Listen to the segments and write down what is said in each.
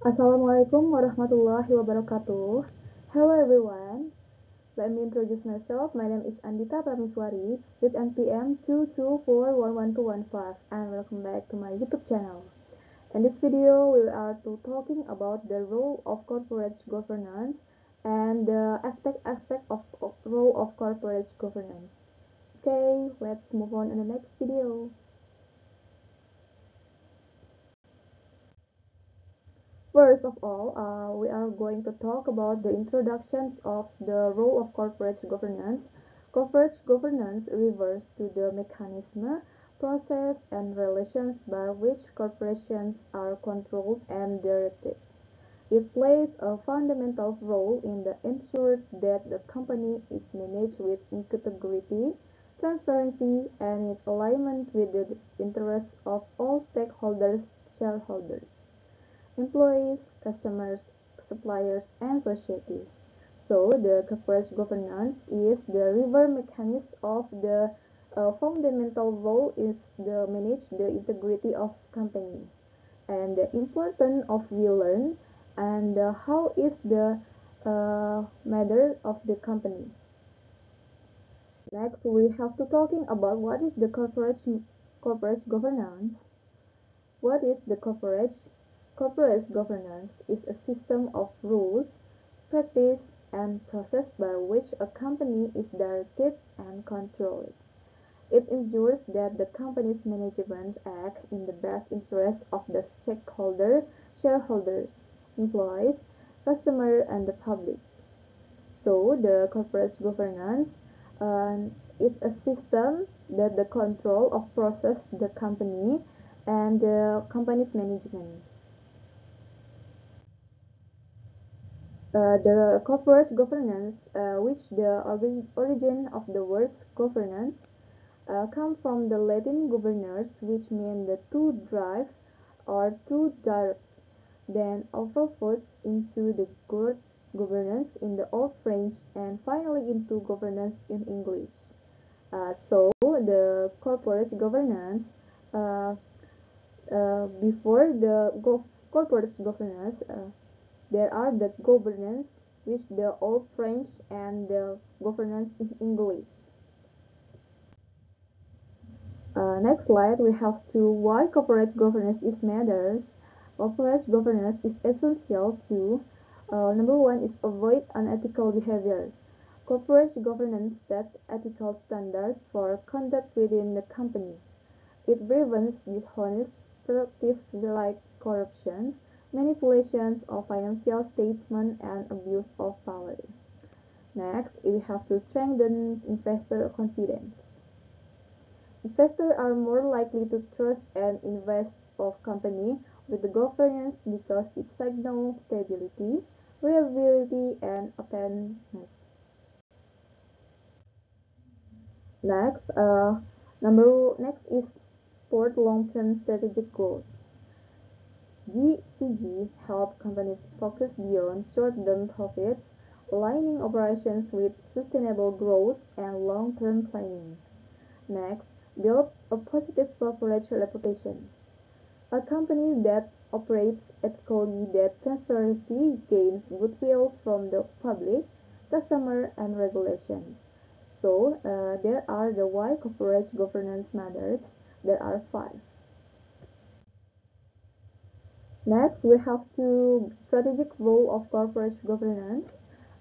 Assalamualaikum warahmatullahi wabarakatuh. Hello everyone. Let me introduce myself. My name is Andita Prameswari with NPM 2241115 and welcome back to my YouTube channel. In this video, we are talking about the role of corporate governance and the aspect of role of corporate governance. Okay, let's move on in the next video. First of all, we are going to talk about the introductions of the role of corporate governance. Corporate governance refers to the mechanism, process, and relations by which corporations are controlled and directed. It plays a fundamental role in the ensuring that the company is managed with integrity, transparency, and in alignment with the interests of all stakeholders, shareholders, employees, customers, suppliers, and society. So the corporate governance is the river mechanism of the fundamental role is the manage the integrity of company and the importance of we learn and how is the matter of the company. Next, we have to talking about what is the corporate governance. What is the corporate? Corporate governance is a system of rules, practice, and process by which a company is directed and controlled. It ensures that the company's management act in the best interest of the stakeholder, shareholders, employees, customer, and the public. So, the corporate governance is a system that the control of process the company and the company's management. The corporate governance, which the origin of the words governance, come from the Latin governors, which mean the to drive or to direct, then overflows into the word governance in the Old French, and finally into governance in English. So the corporate governance, uh, before the corporate governance, there are the governance, which the Old French, and the governance in English. Next slide, we have to why corporate governance is matters. Corporate governance is essential to number one is avoid unethical behavior. Corporate governance sets ethical standards for conduct within the company. It prevents dishonest practices like corruption, manipulations of financial statements, and abuse of power. Next, we have to strengthen investor confidence. Investors are more likely to trust and invest of company with the governance because it signals stability, reliability, and openness. Next, next is support long-term strategic goals. GCG help companies focus beyond short-term profits, aligning operations with sustainable growth and long-term planning. Next, build a positive corporate reputation. A company that operates ethically that transparency gains goodwill from the public, customer, and regulations. So, there are the why corporate governance matters. There are five. Next, we have to strategic role of corporate governance.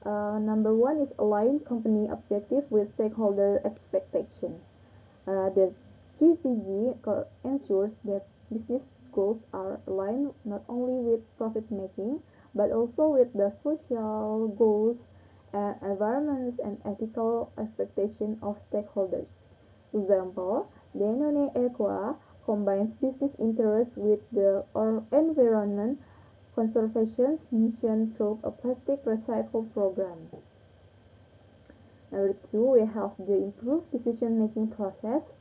Number one is align company objective with stakeholder expectation. The GCG ensures that business goals are aligned not only with profit making but also with the social goals and environments and ethical expectation of stakeholders. Example, Danone Equa combines business interests with the environment conservation mission through a plastic recycle program. Number two, we have the improved decision-making process.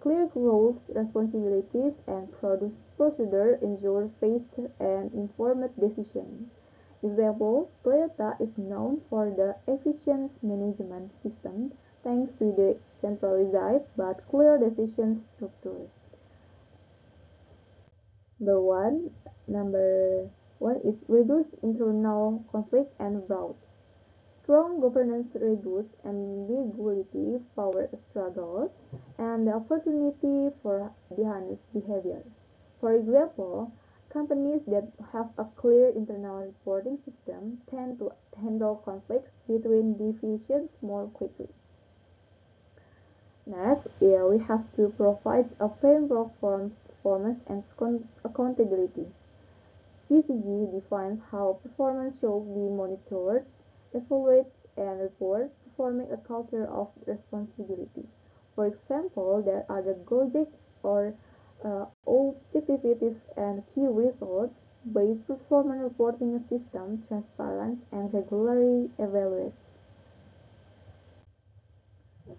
Clear roles, responsibilities, and procedure ensure fast and informed decision. Example, Toyota is known for the efficient management system thanks to the centralized but clear decision structure. Number one, number One is reduce internal conflict and growth. Strong governance reduces ambiguity, power struggles, and the opportunity for dishonest behavior. For example, companies that have a clear internal reporting system tend to handle conflicts between divisions more quickly. Next, we have to provide a framework for performance and accountability. GCG defines how performance should be monitored, evaluated, and reported, forming a culture of responsibility. For example, there are the GOJEC or objectivities and key results based performance reporting system, transparent and regularly evaluated.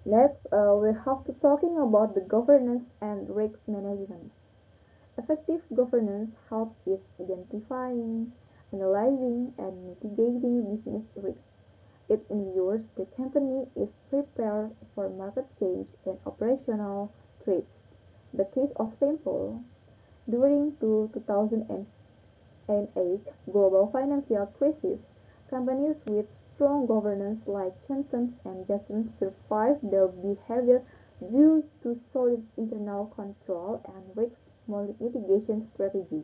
Next, we have to talking about the governance and risk management. Effective governance helps identifying, analyzing, and mitigating business risks. It ensures the company is prepared for market change and operational threats. The case of sample during the 2008 global financial crisis, companies with strong governance like Johnson and Johnson survived the behavior due to solid internal control and risk mitigation strategy.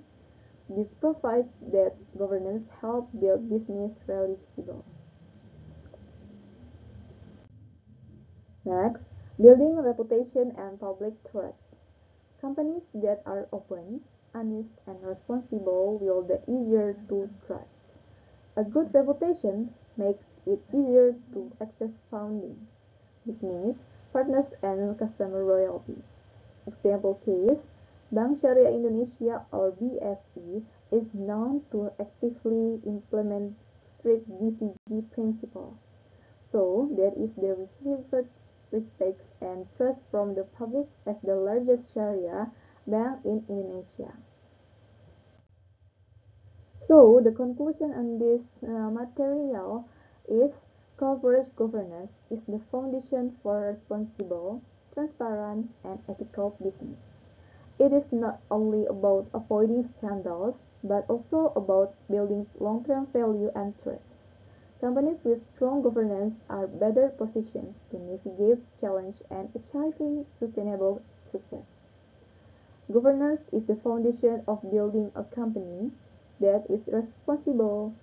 This provides that governance help build business reliable. Next, building reputation and public trust. Companies that are open, honest, and responsible will be easier to trust. A good reputation makes it easier to access funding, business partners, and customer loyalty. Example case, Bank Syariah Indonesia or BSI is known to actively implement strict GCG principle. So there is the received respect and trust from the public as the largest Sharia bank in Indonesia. So the conclusion on this material is corporate governance is the foundation for responsible, transparent, and ethical business. It is not only about avoiding scandals, but also about building long-term value and trust. Companies with strong governance are better positioned to navigate challenges and achieving sustainable success. Governance is the foundation of building a company that is responsible,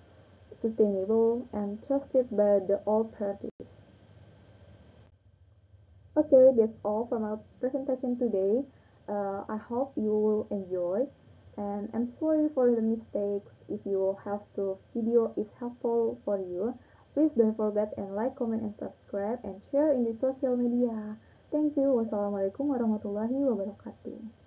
sustainable, and trusted by all parties. Okay, that's all from our presentation today. I hope you will enjoy, and I'm sorry for the mistakes. If you have the video is helpful for you, please don't forget and like, comment, and subscribe, and share in the social media. Thank you. Wassalamualaikum warahmatullahi wabarakatuh.